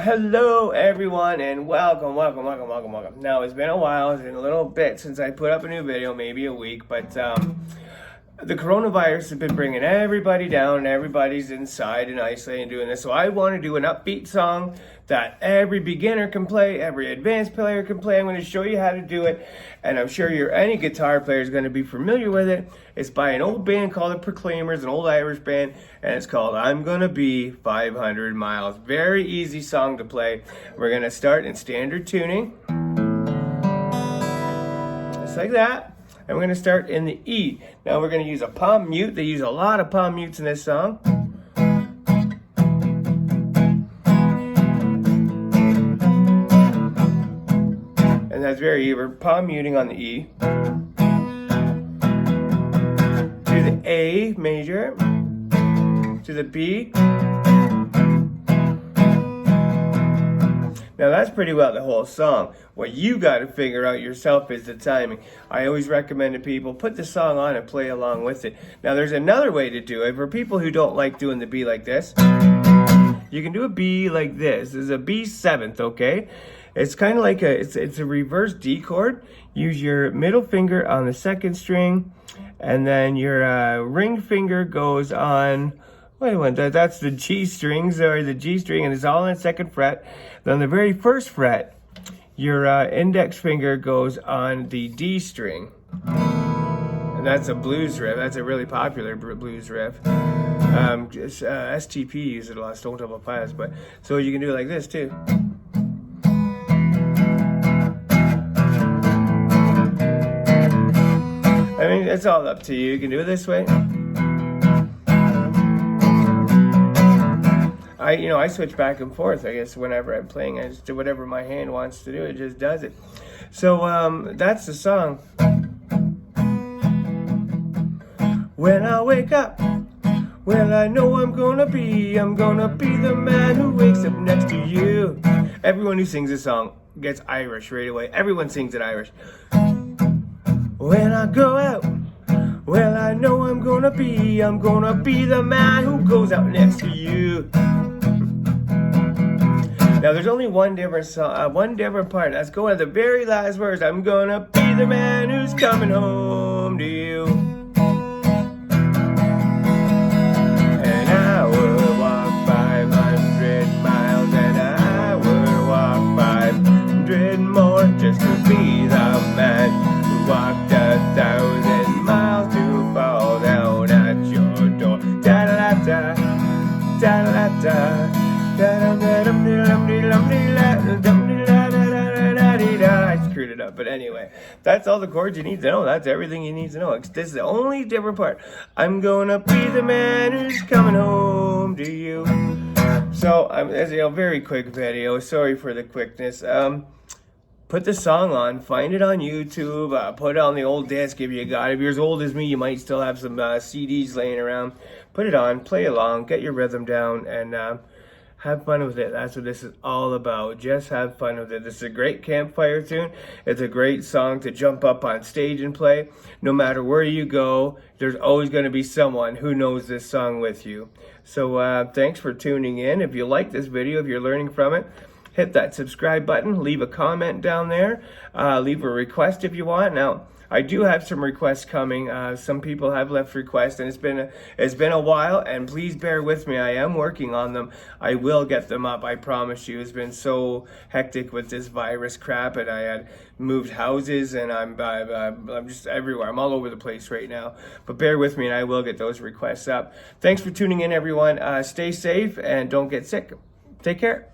Hello, everyone, and welcome. Now, it's been a while, it's been a little bit since I put up a new video, maybe a week, but the coronavirus has been bringing everybody down, and everybody's inside and isolated and doing this. So I want to do an upbeat song that every beginner can play, every advanced player can play. I'm going to show you how to do it, and I'm sure any guitar player is going to be familiar with it. It's by an old band called the Proclaimers, an old Irish band, and it's called I'm Gonna Be 500 Miles. Very easy song to play. We're going to start in standard tuning, just like that. And we're going to start in the E. Now we're going to use a palm mute. They use a lot of palm mutes in this song. And that's very easy. We're palm muting on the E. To the A major. To the B. Now that's pretty well the whole song. What you got to figure out yourself is the timing. I always recommend to people, put the song on and play along with it. Now there's another way to do it. For people who don't like doing the B like this, you can do a B like this. This is a B seventh, okay? It's kind of like it's a reverse D chord. Use your middle finger on the second string, and then your ring finger goes on. Wait a minute, that's the G strings, or the G string, and it's all on the second fret. Then on the very first fret, your index finger goes on the D string. And that's a blues riff. That's a really popular blues riff. STP uses it a lot, Stone Temple Pilots, but so you can do it like this too. I mean, it's all up to you. You can do it this way. I switch back and forth, I guess, whenever I'm playing. I just do whatever my hand wants to do. It just does it. So, that's the song. When I wake up, well, I know I'm gonna be the man who wakes up next to you. Everyone who sings this song gets Irish right away. Everyone sings it Irish. When I go out, well, I know I'm gonna be the man who goes out next to you. Now there's only one different song, one different part. Let's go at the very last verse. I'm gonna be the man who's coming home to you. And I will walk 500 miles, and I will walk 500 more just to be the man who walked 1,000 miles to fall down at your door. Da da da da da da da. I screwed it up, but anyway, that's all the chords you need to know. That's everything you need to know. This is the only different part. I'm gonna be the man who's coming home to you. So, as very quick video. Sorry for the quickness. Put the song on, find it on YouTube, put it on the old disc if you got it. If you're as old as me, you might still have some CDs laying around. Put it on, play along, get your rhythm down, and have fun with it. That's what this is all about. Just have fun with it. This is a great campfire tune. It's a great song to jump up on stage and play. No matter where you go, there's always going to be someone who knows this song with you. So thanks for tuning in. If you like this video, if you're learning from it, hit that subscribe button. Leave a comment down there. Leave a request if you want. Now, I do have some requests coming. Some people have left requests, and it's been a while, and please bear with me. I am working on them. I will get them up, I promise you. It's been so hectic with this virus crap, and I had moved houses, and I'm just everywhere. I'm all over the place right now. But bear with me, and I will get those requests up. Thanks for tuning in, everyone. Stay safe, and don't get sick. Take care.